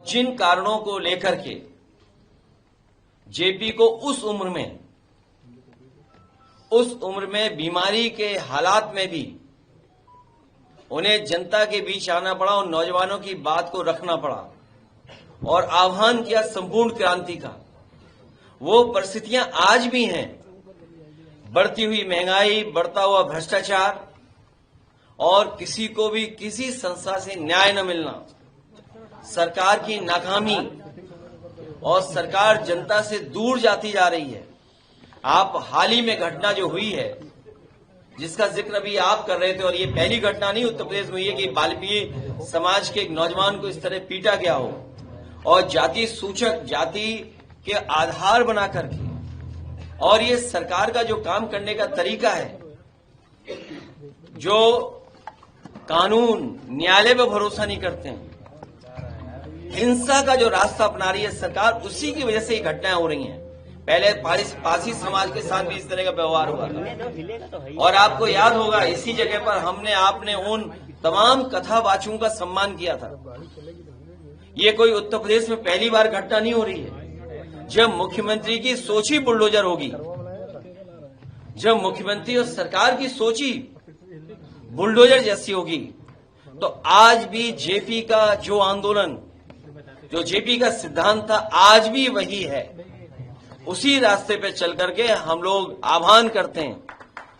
जिन कारणों को लेकर के जेपी को उस उम्र में बीमारी के हालात में भी उन्हें जनता के बीच आना पड़ा और नौजवानों की बात को रखना पड़ा और आह्वान किया संपूर्ण क्रांति का। वो परिस्थितियां आज भी हैं, बढ़ती हुई महंगाई, बढ़ता हुआ भ्रष्टाचार और किसी को भी किसी संस्था से न्याय न मिलना, सरकार की नाकामी और सरकार जनता से दूर जाती जा रही है। आप हाल ही में घटना जो हुई है जिसका जिक्र अभी आप कर रहे थे, और ये पहली घटना नहीं उत्तर प्रदेश में हुई है कि बाल्मीकि समाज के एक नौजवान को इस तरह पीटा गया हो और जाति सूचक, जाति के आधार बना करके, और ये सरकार का जो काम करने का तरीका है, जो कानून न्यायालय पर भरोसा नहीं करते हैं, हिंसा का जो रास्ता अपना रही है सरकार, उसी की वजह से ये घटनाएं हो रही हैं। पहले पारसी समाज के साथ भी इस तरह का व्यवहार हुआ था और आपको याद होगा इसी जगह पर आपने उन तमाम कथावाचकों का सम्मान किया था। ये कोई उत्तर प्रदेश में पहली बार घटना नहीं हो रही है। जब मुख्यमंत्री की सोच ही बुलडोजर होगी, जब मुख्यमंत्री और सरकार की सोच ही बुलडोजर जैसी होगी, तो आज भी जेपी का जो आंदोलन, जो जेपी का सिद्धांत था, आज भी वही है। उसी रास्ते पे चल करके हम लोग आह्वान करते हैं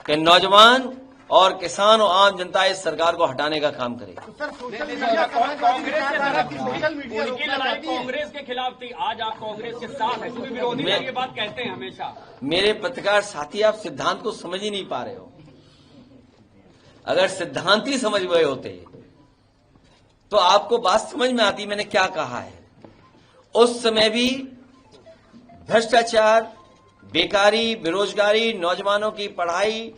कि नौजवान और किसान और आम जनता इस सरकार को हटाने का काम करे। कांग्रेस के खिलाफ थी, आज आप कांग्रेस के साथ हैं, क्योंकि विरोधी ये बात कहते हैं हमेशा। मेरे पत्रकार साथी, आप सिद्धांत को समझ ही नहीं पा रहे हो। अगर सिद्धांत ही समझ गए होते तो आपको बात समझ में आती मैंने क्या कहा है। उस समय भी भ्रष्टाचार, बेकारी, बेरोजगारी, नौजवानों की पढ़ाई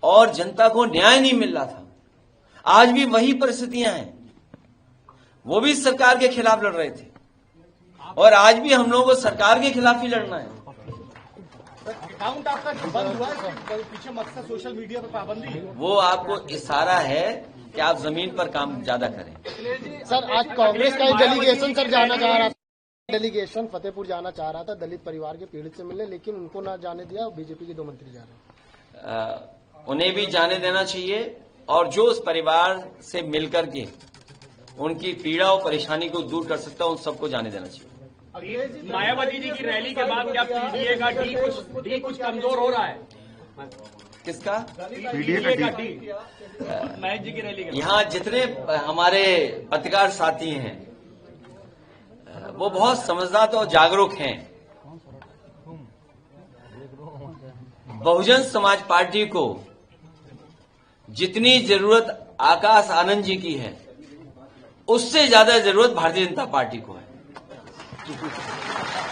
और जनता को न्याय नहीं मिल रहा था। आज भी वही परिस्थितियां हैं। वो भी सरकार के खिलाफ लड़ रहे थे और आज भी हम लोगों को सरकार के खिलाफ ही लड़ना है। अकाउंट आपका बंद हुआ है, पीछे मकसद सोशल मीडिया पर पाबंदी, वो आपको इशारा है कि आप जमीन पर काम ज्यादा करें। सर, आज कांग्रेस का एक डेलीगेशन सर जाना चाह रहा था, डेलीगेशन फतेहपुर जाना चाह रहा था दलित परिवार के पीड़ित से मिलने, लेकिन उनको ना जाने दिया। बीजेपी के 2 मंत्री जा रहे हैं। उन्हें भी जाने देना चाहिए और जो उस परिवार से मिलकर के उनकी पीड़ा और परेशानी को दूर कर सकता है, उन सबको जाने देना चाहिए। मायावती जी की रैली के बाद क्या पीडीए का डी कुछ कमजोर हो रहा है? किसका? पीडीए का डी। महेश जी की रैली के यहाँ जितने हमारे पत्रकार साथी हैं वो बहुत समझदार और जागरूक हैं। बहुजन समाज पार्टी को जितनी जरूरत आकाश आनंद जी की है, उससे ज्यादा जरूरत भारतीय जनता पार्टी को है।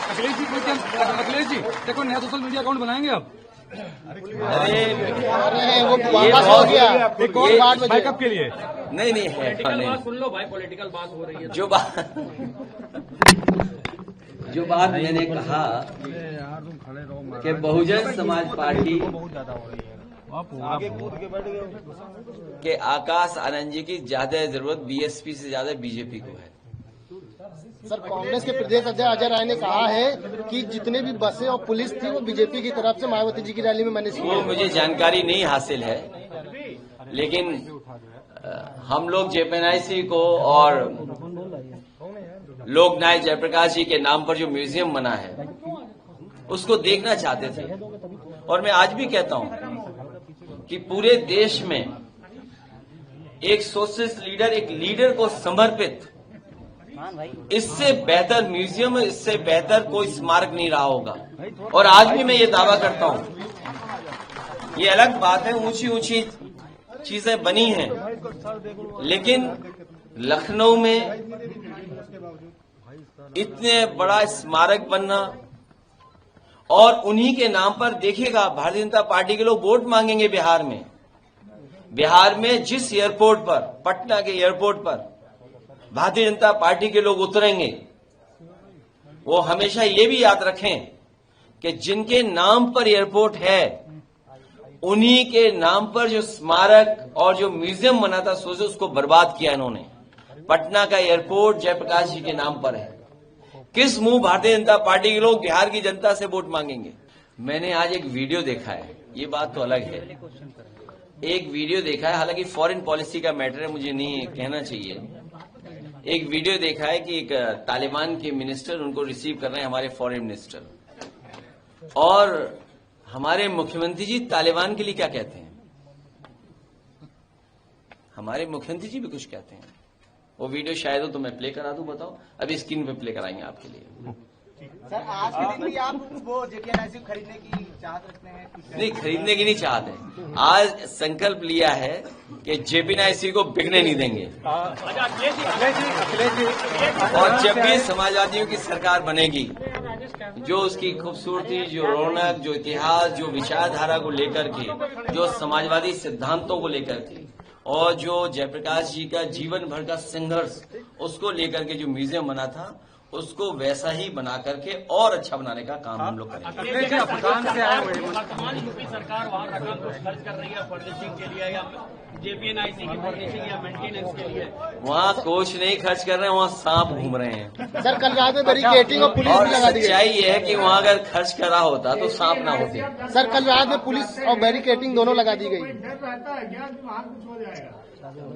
अखिलेश जी देखो, नया सोशल मीडिया अकाउंट बनाएंगे आप? अरे वो वापस हो गया, एक और बात बैकअप के लिए। नहीं है, सुन लो भाई, पॉलिटिकल बात हो रही है। जो बात मैंने कहा कि बहुजन समाज पार्टी के आकाश आनंद जी की ज्यादा जरूरत बीएसपी से ज्यादा बीजेपी को है। सर, कांग्रेस के प्रदेश अध्यक्ष अजय राय ने कहा है कि जितने भी बसें और पुलिस थी वो बीजेपी की तरफ से मायावती जी की रैली में मैंने वो मुझे जानकारी नहीं हासिल है, लेकिन हम लोग जेपीएनआईसी को और लोक नायक जयप्रकाश जी के नाम पर जो म्यूजियम बना है उसको देखना चाहते थे। और मैं आज भी कहता हूं कि पूरे देश में एक सोशलिस्ट लीडर, एक लीडर को समर्पित इससे बेहतर म्यूजियम, इससे बेहतर कोई स्मारक नहीं रहा होगा। और आज भी मैं ये दावा करता हूं। ये अलग बात है, ऊंची ऊंची चीजें बनी हैं, लेकिन लखनऊ में इतने बड़ा स्मारक बनना और उन्हीं के नाम पर, देखिएगा भारतीय जनता पार्टी के लोग वोट मांगेंगे बिहार में जिस एयरपोर्ट पर, पटना के एयरपोर्ट पर भारतीय जनता पार्टी के लोग उतरेंगे, वो हमेशा ये भी याद रखें कि जिनके नाम पर एयरपोर्ट है उन्हीं के नाम पर जो स्मारक और जो म्यूजियम बना था, सोचो उसको बर्बाद किया इन्होंने। पटना का एयरपोर्ट जयप्रकाश जी के नाम पर है। किस मुंह भारतीय जनता पार्टी के लोग बिहार की जनता से वोट मांगेंगे? मैंने आज एक वीडियो देखा है, ये बात तो अलग है। एक वीडियो देखा है, हालांकि फॉरेन पॉलिसी का मैटर है, मुझे नहीं कहना चाहिए। एक वीडियो देखा है कि एक तालिबान के मिनिस्टर उनको रिसीव कर रहे हैं, हमारे फॉरेन मिनिस्टर, और हमारे मुख्यमंत्री जी तालिबान के लिए क्या कहते हैं? हमारे मुख्यमंत्री जी भी कुछ कहते हैं। वो वीडियो शायद हो तो मैं प्ले करा दूं, बताओ। अभी स्क्रीन पे प्ले कराएंगे आपके लिए। सर, आज के दिन भी आप वो जेपीएनआईसी खरीदने की चाहत रखते हैं? नहीं, खरीदने की नहीं चाहत है। आज संकल्प लिया है कि जेपीएनआईसी को बिकने नहीं देंगे, और जब भी समाजवादियों की सरकार बनेगी, जो उसकी खूबसूरती, जो रौनक, जो इतिहास, जो विचारधारा को लेकर के, जो समाजवादी सिद्धांतों को लेकर के, और जो जयप्रकाश जी का जीवन भर का संघर्ष, उसको लेकर के जो म्यूजियम बना था, उसको वैसा ही बना करके और अच्छा बनाने का काम हम लोग करेंगे। अफगान से आए हुए वर्तमान यूपी सरकार वहाँ रकम कुछ खर्च कर रही है फर्निशिंग के लिए, या जेपीएनआईसी की फर्निशिंग या मेंटेनेंस के लिए? वहाँ कुछ नहीं खर्च कर रहे हैं, वहाँ सांप घूम रहे हैं। सर, कल रात में बैरिकेडिंग और पुलिस और भी लगा दी गई। सच्चाई ये है कि वहाँ अगर खर्च करा होता तो सांप ना होते। सर, कल रात में पुलिस और बैरिकेडिंग दोनों लगा दी गई।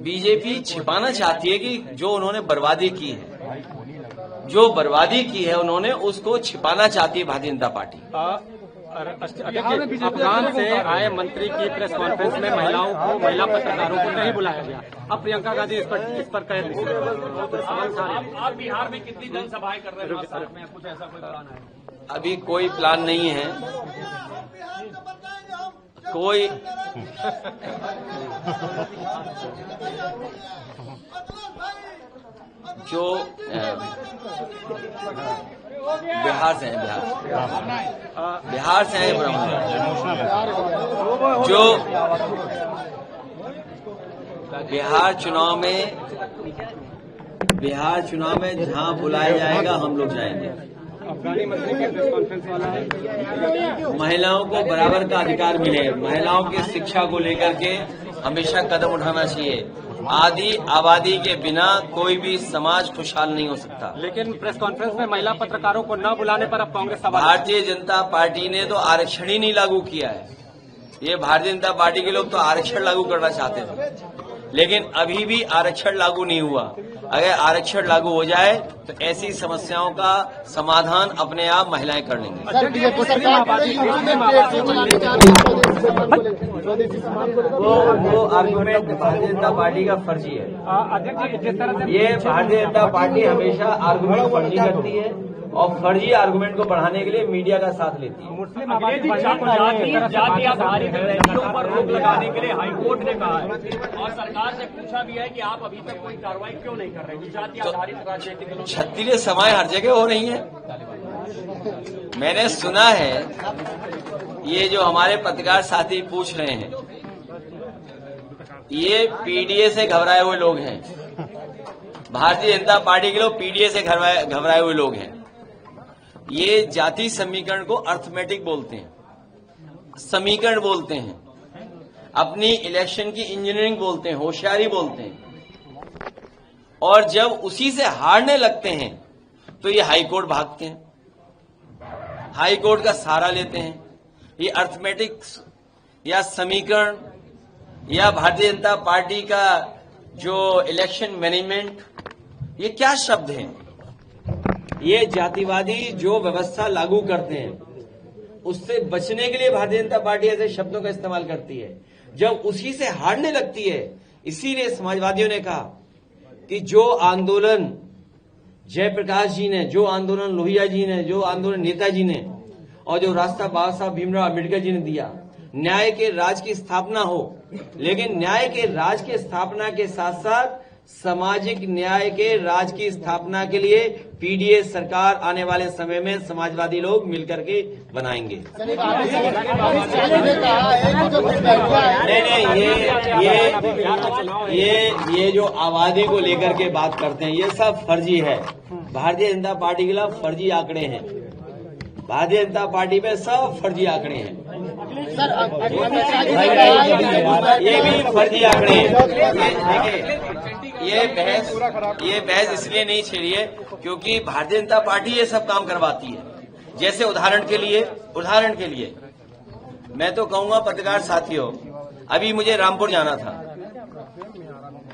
बीजेपी छिपाना चाहती है कि जो उन्होंने बर्बादी की है, जो बर्बादी की है उन्होंने, उसको छिपाना चाहती है भारतीय जनता पार्टी। अफगान से आए मंत्री की प्रेस कॉन्फ्रेंस में महिलाओं को, महिला पत्रकारों को नहीं बुलाया गया। अब प्रियंका गांधी इस पर कह रही है। आप बिहार में कितनी जनसभाएं कर रहे हैं? कुछ ऐसा कोई प्लान है? अभी कोई प्लान नहीं है। कोई जो बिहार से हैं, बिहार से हैं ब्राह्मण, जो बिहार चुनाव में जहां बुलाया जाएगा हम लोग जाएंगे। अफगानी मंत्री की प्रेस कॉन्फ्रेंस वाला है। महिलाओं को बराबर का अधिकार मिले, महिलाओं की शिक्षा को लेकर के हमेशा कदम उठाना चाहिए। आदि आबादी के बिना कोई भी समाज खुशहाल नहीं हो सकता। लेकिन प्रेस कॉन्फ्रेंस में महिला पत्रकारों को न बुलाने पर अब कांग्रेस सवाल। भारतीय जनता पार्टी ने तो आरक्षण ही नहीं लागू किया है। ये भारतीय जनता पार्टी के लोग तो आरक्षण लागू करना चाहते थे, लेकिन अभी भी आरक्षण लागू नहीं हुआ। अगर आरक्षण लागू हो जाए तो ऐसी समस्याओं का समाधान अपने आप महिलाएं कर लेंगी। सर, बीजेपी सरकार वो आर्गुमेंट भारतीय जनता पार्टी का फर्जी है। ये भारतीय जनता पार्टी हमेशा आर्गुमेंट फर्जी करती है, और फर्जी आर्गुमेंट को बढ़ाने के लिए मीडिया का साथ लेती है। मुस्लिम जाति आधारित रैलियों पर रोक लगाने के लिए हाईकोर्ट ने कहा है, और सरकार से पूछा भी है कि आप अभी तक कोई कार्रवाई क्यों नहीं कर रहे? जाति आधारित राजनीतिक दलों क्षत्रिय समाज हर जगह हो रही है। मैंने सुना है, ये जो हमारे पत्रकार साथी पूछ रहे हैं, ये पीडीए से घबराए हुए लोग हैं। भारतीय जनता पार्टी के लोग पीडीए से घबराए हुए लोग हैं। ये जाति समीकरण को अर्थमेटिक बोलते हैं, समीकरण बोलते हैं, अपनी इलेक्शन की इंजीनियरिंग बोलते हैं, होशियारी बोलते हैं, और जब उसी से हारने लगते हैं तो ये हाईकोर्ट भागते हैं, हाईकोर्ट का सहारा लेते हैं। ये अर्थमेटिक्स या समीकरण या भारतीय जनता पार्टी का जो इलेक्शन मैनेजमेंट, ये क्या शब्द हैं? ये जातिवादी जो व्यवस्था लागू करते हैं, उससे बचने के लिए भारतीय जनता पार्टी ऐसे शब्दों का इस्तेमाल करती है। जब उसी से हारने लगती है, इसीलिए समाजवादियों ने कहा कि जो आंदोलन जयप्रकाश जी ने, जो आंदोलन लोहिया जी ने, जो आंदोलन नेताजी ने, और जो रास्ता बाबा साहब भीमराव अम्बेडकर जी ने दिया, न्याय के राज की स्थापना हो, लेकिन न्याय के राज की स्थापना के साथ साथ सामाजिक न्याय के राज की स्थापना के लिए पीडीए सरकार आने वाले समय में समाजवादी लोग मिलकर के बनाएंगे। नहीं, ये जो आबादी को लेकर के बात करते हैं, ये सब फर्जी है। भारतीय जनता पार्टी के खिलाफ फर्जी आंकड़े हैं। भारतीय जनता पार्टी में सब फर्जी आंकड़े हैं। ये भी फर्जी आंकड़े हैं। ये बहस इसलिए नहीं छेड़ी है क्योंकि भारतीय जनता पार्टी ये सब काम करवाती है। जैसे उदाहरण के लिए मैं तो कहूंगा पत्रकार साथियों, अभी मुझे रामपुर जाना था,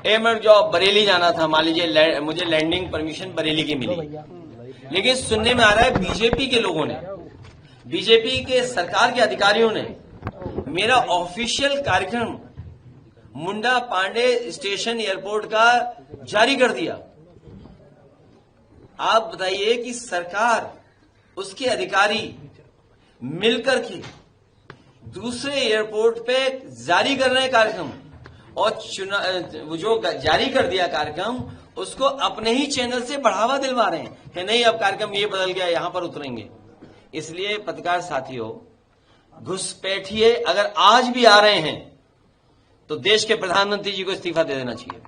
एमर जॉब बरेली जाना था, मान लीजिए मुझे लैंडिंग परमिशन बरेली की मिली, लेकिन सुनने में आ रहा है बीजेपी के लोगों ने, बीजेपी के सरकार के अधिकारियों ने मेरा ऑफिशियल कार्यक्रम मुंडा पांडे स्टेशन एयरपोर्ट का जारी कर दिया। आप बताइए कि सरकार, उसके अधिकारी मिलकर के दूसरे एयरपोर्ट पे जारी कर रहे हैं कार्यक्रम, और जो जारी कर दिया कार्यक्रम उसको अपने ही चैनल से बढ़ावा दिलवा रहे हैं कि नहीं अब कार्यक्रम ये बदल गया, यहां पर उतरेंगे। इसलिए पत्रकार साथियों, घुसपैठिए अगर आज भी आ रहे हैं तो देश के प्रधानमंत्री जी को इस्तीफा दे देना चाहिए।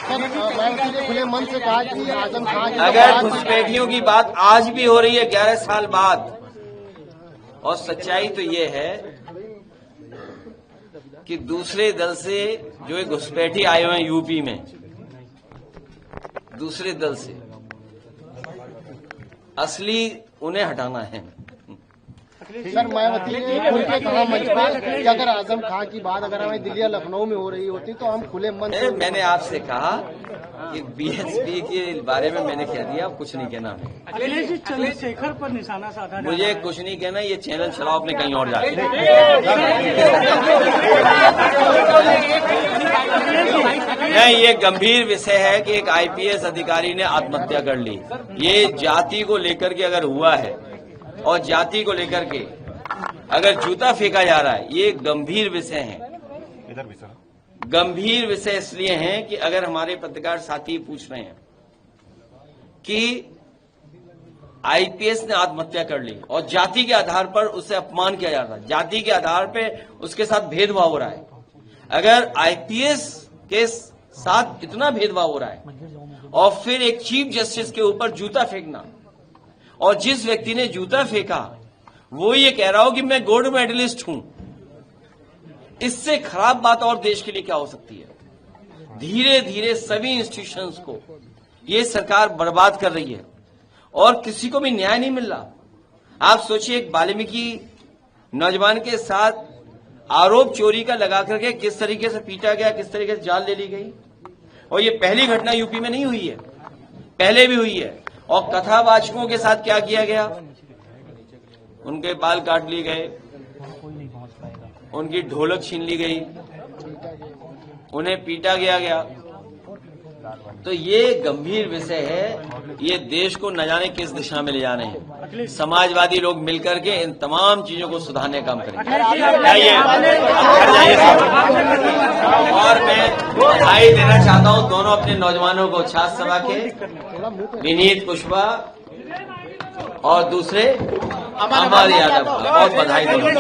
सर, खुले मन से कहा कि आजम खान अगर घुसपैठियों की बात आज भी हो रही है 11 साल बाद, और सच्चाई तो ये है कि दूसरे दल से जो एक घुसपैठी आए हुए हैं यूपी में, दूसरे दल से असली उन्हें हटाना है। सर, मायावती ने खुल के कहा मंच पर कि अगर आजम खान की बात अगर हमें दिल्ली या लखनऊ में हो रही होती तो हम खुले मन से। मैंने आपसे कहा कि बीएसपी के बारे में मैंने कह दिया, अब कुछ नहीं कहना है। अखिलेश जी चंद्रशेखर पर निशाना साधा, मुझे कुछ नहीं कहना, ये चैनल चलाओ अपने कहीं और जाके। नहीं, ये गंभीर विषय है कि एक आईपीएस अधिकारी ने आत्महत्या कर ली। ये जाति को लेकर के अगर हुआ है और जाति को लेकर के अगर जूता फेंका जा रहा है, ये गंभीर विषय है। गंभीर विषय इसलिए हैं कि अगर हमारे पत्रकार साथी पूछ रहे हैं कि आईपीएस ने आत्महत्या कर ली और जाति के आधार पर उसे अपमान किया जा रहा है, जाति के आधार पर उसके साथ भेदभाव हो रहा है, अगर आईपीएस के साथ इतना भेदभाव हो रहा है और फिर एक चीफ जस्टिस के ऊपर जूता फेंकना, और जिस व्यक्ति ने जूता फेंका वो ये कह रहा हो कि मैं गोल्ड मेडलिस्ट हूं, इससे खराब बात और देश के लिए क्या हो सकती है। धीरे धीरे सभी इंस्टीट्यूशंस को ये सरकार बर्बाद कर रही है और किसी को भी न्याय नहीं मिल रहा। आप सोचिए, एक वाल्मीकि नौजवान के साथ आरोप चोरी का लगा करके किस तरीके से पीटा गया, किस तरीके से जान ले ली गई, और ये पहली घटना यूपी में नहीं हुई है, पहले भी हुई है। और कथावाचकों के साथ क्या किया गया, उनके बाल काट लिए गए, उनकी ढोलक छीन ली गई, उन्हें पीटा गया। तो ये गंभीर विषय है, ये देश को न जाने किस दिशा में ले जा रहे हैं। समाजवादी लोग मिलकर के इन तमाम चीजों को सुधारने का काम करेंगे। जाइए, और मैं बधाई देना चाहता हूं दोनों अपने नौजवानों को, छात्र सभा के विनीत कुशवाहा और दूसरे अमर यादव, बहुत बधाई दूंगा।